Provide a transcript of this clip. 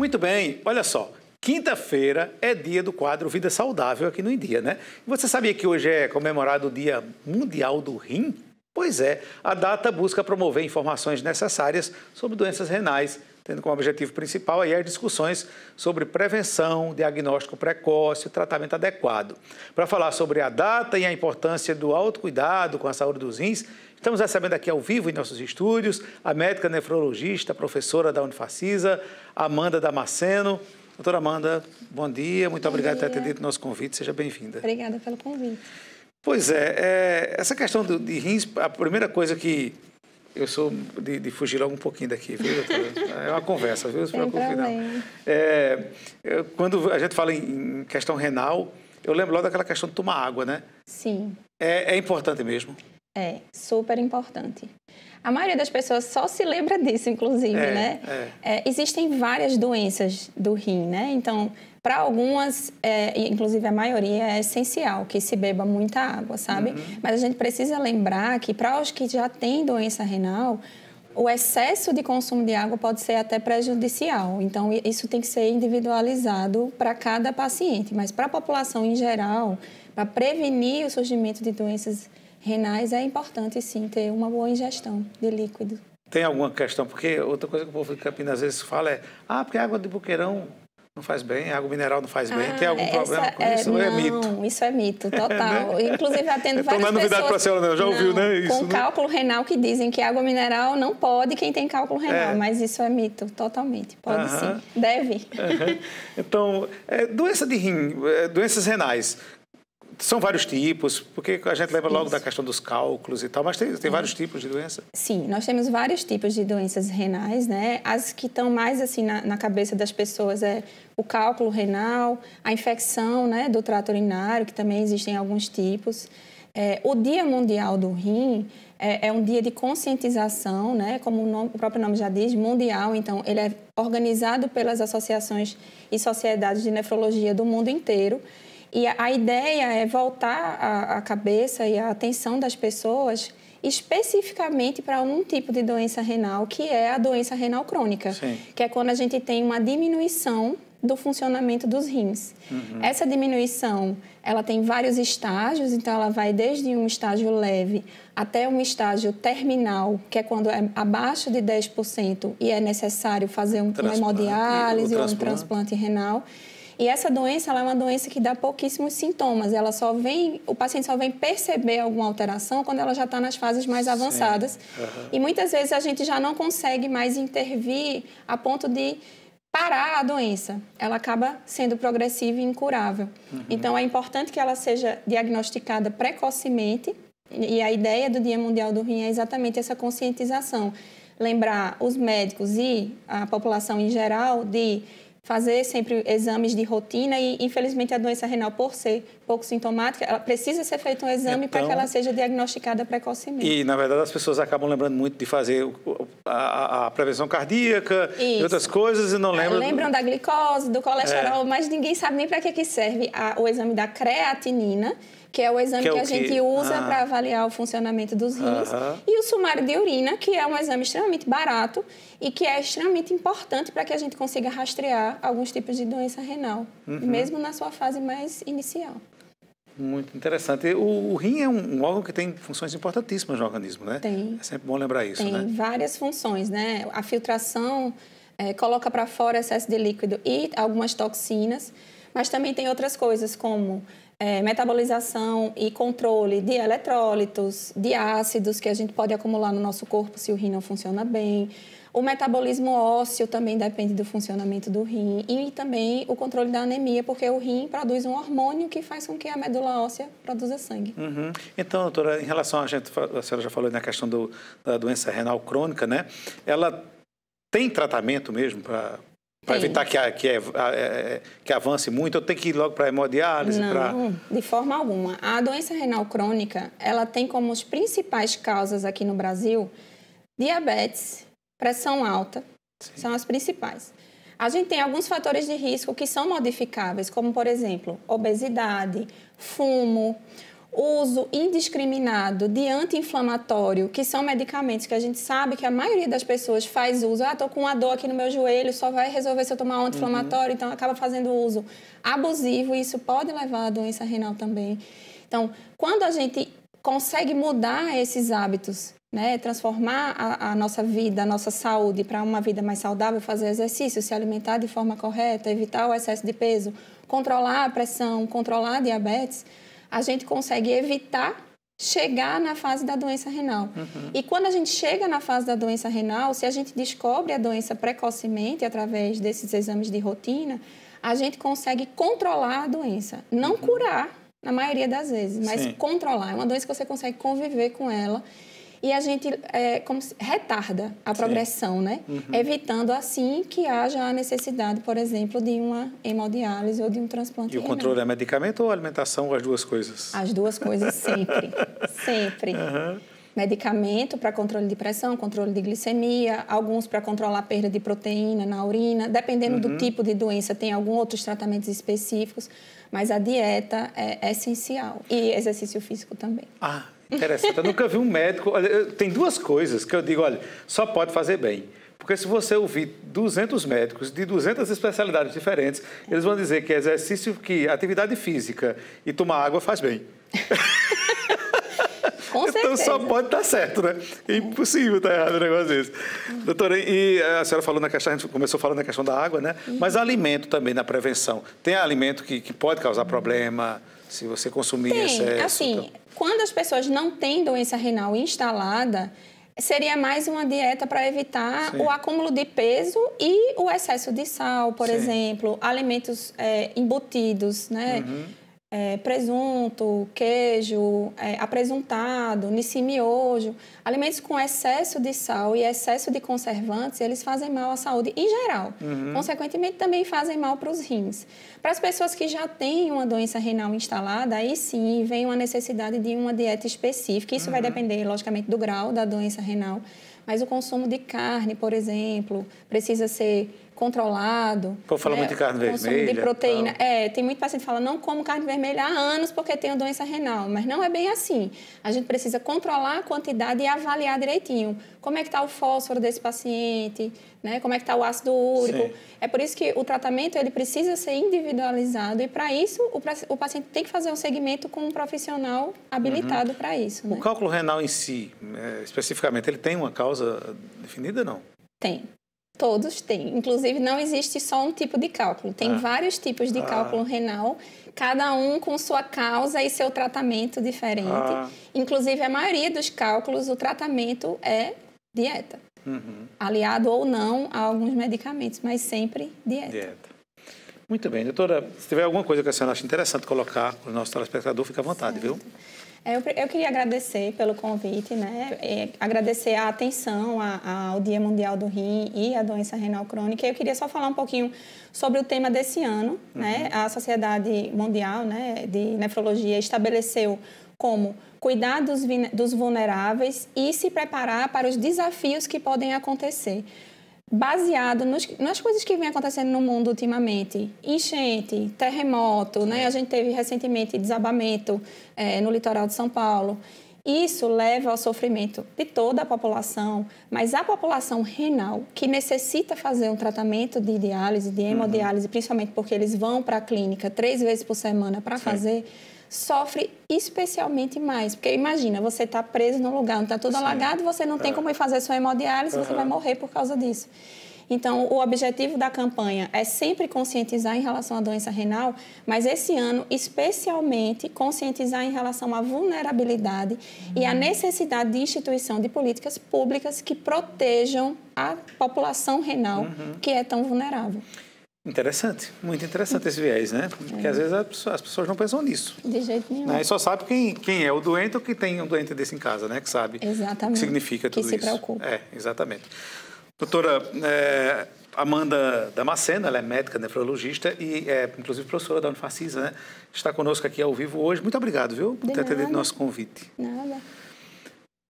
Muito bem, olha só. Quinta-feira é dia do quadro Vida Saudável aqui no Em Dia, né? Você sabia que hoje é comemorado o Dia Mundial do Rim? Pois é, a data busca promover informações necessárias sobre doenças renais, tendo como objetivo principal aí as discussões sobre prevenção, diagnóstico precoce e tratamento adequado. Para falar sobre a data e a importância do autocuidado com a saúde dos rins, estamos recebendo aqui ao vivo em nossos estúdios a médica nefrologista, professora da Unifacisa, Amanda Damasceno. Doutora Amanda, bom dia, muito obrigado por ter atendido o nosso convite, seja bem-vinda. Obrigada pelo convite. Pois é, essa questão de rins, a primeira coisa que eu sou de fugir logo um pouquinho daqui, viu, doutora? É uma conversa, viu? Não se preocupe, não. Quando a gente fala em questão renal, eu lembro logo daquela questão de tomar água, né? Sim. É importante mesmo? É, super importante. A maioria das pessoas só se lembra disso, inclusive, né? Existem várias doenças do rim, né? Então, para algumas, inclusive a maioria, é essencial que se beba muita água, sabe? Uhum. Mas a gente precisa lembrar que para os que já têm doença renal, o excesso de consumo de água pode ser até prejudicial. Então, isso tem que ser individualizado para cada paciente. Mas para a população em geral, para prevenir o surgimento de doenças renais, é importante, sim, ter uma boa ingestão de líquido. Tem alguma questão? Porque outra coisa que o povo de Campinas às vezes fala é porque a água de buqueirão não faz bem, a água mineral não faz bem. Tem algum problema com isso? Não, é mito? Isso é mito, total. Inclusive, atendo várias pessoas... Não é novidade para a senhora, já ouviu, né? Isso, com cálculo renal que dizem que água mineral não pode quem tem cálculo renal, mas isso é mito, totalmente. Pode sim, deve. Então, doença de rim, doenças renais... São vários tipos, porque a gente lembra logo da questão dos cálculos e tal, mas tem vários tipos de doença? Sim, nós temos vários tipos de doenças renais, né? As que estão mais assim na cabeça das pessoas é o cálculo renal, a infecção, né, do trato urinário, que também existem alguns tipos. O Dia Mundial do Rim é um dia de conscientização, né? Como o próprio nome já diz, mundial, então ele é organizado pelas associações e sociedades de nefrologia do mundo inteiro. E a ideia é voltar a cabeça e a atenção das pessoas especificamente para um tipo de doença renal, que é a doença renal crônica, Sim. que é quando a gente tem uma diminuição do funcionamento dos rins. Uhum. Essa diminuição, ela tem vários estágios, então ela vai desde um estágio leve até um estágio terminal, que é quando é abaixo de 10% e é necessário fazer uma hemodiálise ou um transplante renal. E essa doença, ela é uma doença que dá pouquíssimos sintomas. O paciente só vem perceber alguma alteração quando ela já está nas fases mais avançadas. Uhum. E muitas vezes a gente já não consegue mais intervir a ponto de parar a doença. Ela acaba sendo progressiva e incurável. Uhum. Então, é importante que ela seja diagnosticada precocemente. E a ideia do Dia Mundial do Rim é exatamente essa conscientização. Lembrar os médicos e a população em geral de fazer sempre exames de rotina e, infelizmente, a doença renal, por ser pouco sintomática, ela precisa ser feito um exame para que ela seja diagnosticada precocemente. E, na verdade, as pessoas acabam lembrando muito de fazer a prevenção cardíaca e outras coisas e não lembram... Lembram da glicose, do colesterol, mas ninguém sabe nem para que serve o exame da creatinina, que é o exame que a gente usa para avaliar o funcionamento dos rins. E o sumário de urina, que é um exame extremamente barato e que é extremamente importante para que a gente consiga rastrear alguns tipos de doença renal, mesmo na sua fase mais inicial. Muito interessante. O rim é um órgão que tem funções importantíssimas no organismo, né? Tem. É sempre bom lembrar isso, né? Tem várias funções, né? A filtração coloca para fora excesso de líquido e algumas toxinas, mas também tem outras coisas como metabolização e controle de eletrólitos, de ácidos que a gente pode acumular no nosso corpo se o rim não funciona bem. O metabolismo ósseo também depende do funcionamento do rim e também o controle da anemia, porque o rim produz um hormônio que faz com que a medula óssea produza sangue. Uhum. Então, doutora, em relação a senhora já falou na questão da doença renal crônica, né? Ela tem tratamento mesmo para evitar que avance muito? Eu tenho que ir logo para a hemodiálise? Não, de forma alguma. A doença renal crônica, ela tem como as principais causas aqui no Brasil diabetes, pressão alta, são as principais. A gente tem alguns fatores de risco que são modificáveis, como, por exemplo, obesidade, fumo, uso indiscriminado de anti-inflamatório, que são medicamentos que a gente sabe que a maioria das pessoas faz uso. Estou com uma dor aqui no meu joelho, só vai resolver se eu tomar um anti-inflamatório, então acaba fazendo uso abusivo, e isso pode levar à doença renal também. Então, quando a gente consegue mudar esses hábitos, né, transformar a nossa vida, a nossa saúde para uma vida mais saudável, fazer exercício, se alimentar de forma correta, evitar o excesso de peso, controlar a pressão, controlar a diabetes, a gente consegue evitar chegar na fase da doença renal. E quando a gente chega na fase da doença renal, se a gente descobre a doença precocemente através desses exames de rotina, a gente consegue controlar a doença, não curar na maioria das vezes, mas controlar. É uma doença que você consegue conviver com ela e a gente retarda a progressão, né? Evitando assim que haja a necessidade, por exemplo, de uma hemodiálise ou de um transplante renal. E o controle é medicamento ou alimentação, ou as duas coisas? As duas coisas sempre, sempre. Medicamento para controle de pressão, controle de glicemia, alguns para controlar a perda de proteína na urina. Dependendo do tipo de doença, tem alguns outros tratamentos específicos, mas a dieta é essencial. E exercício físico também. Ah, interessante. Eu nunca vi um médico... Olha, tem duas coisas que eu digo, olha, só pode fazer bem. Porque se você ouvir 200 médicos de 200 especialidades diferentes, eles vão dizer que exercício, que atividade física e tomar água faz bem. Com certeza. Então só pode estar certo, né? É impossível estar errado um negócio desse. Doutora, e a senhora falou na questão, a gente começou falando na questão da água, né? Mas alimento também na prevenção. Tem alimento que pode causar problema se você consumir excesso? Assim, então... quando as pessoas não têm doença renal instalada, seria mais uma dieta para evitar o acúmulo de peso e o excesso de sal, por exemplo, alimentos embutidos, né? Presunto, queijo, apresuntado, miojo. Alimentos com excesso de sal e excesso de conservantes, eles fazem mal à saúde em geral. Consequentemente, também fazem mal para os rins. Para as pessoas que já têm uma doença renal instalada, aí sim vem uma necessidade de uma dieta específica. Isso vai depender, logicamente, do grau da doença renal. Mas o consumo de carne, por exemplo, precisa ser controlado. Pô, fala muito de carne vermelha. Consumo de proteína. Tem muito paciente que fala, não como carne vermelha há anos porque tenho doença renal. Mas não é bem assim. A gente precisa controlar a quantidade e avaliar direitinho. Como é que está o fósforo desse paciente, né? Como é que está o ácido úrico. Sim. É por isso que o tratamento ele precisa ser individualizado e, para isso, o paciente tem que fazer um segmento com um profissional habilitado para isso. Né? O cálculo renal em si, especificamente, ele tem uma causa definida, não? Tem. Todos têm. Inclusive, não existe só um tipo de cálculo. Tem vários tipos de cálculo renal, cada um com sua causa e seu tratamento diferente. Inclusive, a maioria dos cálculos, o tratamento é dieta. Aliado ou não a alguns medicamentos, mas sempre dieta. Muito bem. Doutora, se tiver alguma coisa que a senhora acha interessante colocar para o nosso telespectador, fica à vontade, viu? Eu queria agradecer pelo convite, né? Agradecer a atenção ao Dia Mundial do Rim e a doença renal crônica. Eu queria só falar um pouquinho sobre o tema desse ano, né? A Sociedade Mundial, né, de Nefrologia estabeleceu como cuidar dos vulneráveis e se preparar para os desafios que podem acontecer. Baseado nas coisas que vem acontecendo no mundo ultimamente, enchente, terremoto, né? A gente teve recentemente desabamento no litoral de São Paulo. Isso leva ao sofrimento de toda a população, mas a população renal, que necessita fazer um tratamento de diálise, de hemodiálise, principalmente porque eles vão para a clínica 3 vezes por semana para fazer, sofre especialmente mais. Porque imagina, você está preso num lugar onde está tudo alagado, você não tem como ir fazer sua hemodiálise, você vai morrer por causa disso. Então, o objetivo da campanha é sempre conscientizar em relação à doença renal, mas esse ano, especialmente, conscientizar em relação à vulnerabilidade e à necessidade de instituição de políticas públicas que protejam a população renal que é tão vulnerável. Interessante, muito interessante esse viés, né? Porque às vezes as pessoas não pensam nisso. De jeito nenhum. Né? E só sabe quem é o doente ou que tem um doente desse em casa, né? Que sabe o que significa tudo isso. Que se preocupa. Exatamente. Doutora Amanda Damasceno, ela é médica nefrologista e é, inclusive, professora da Unifacisa, né? Está conosco aqui ao vivo hoje. Muito obrigado, viu? Por ter atendido nosso convite. Nada.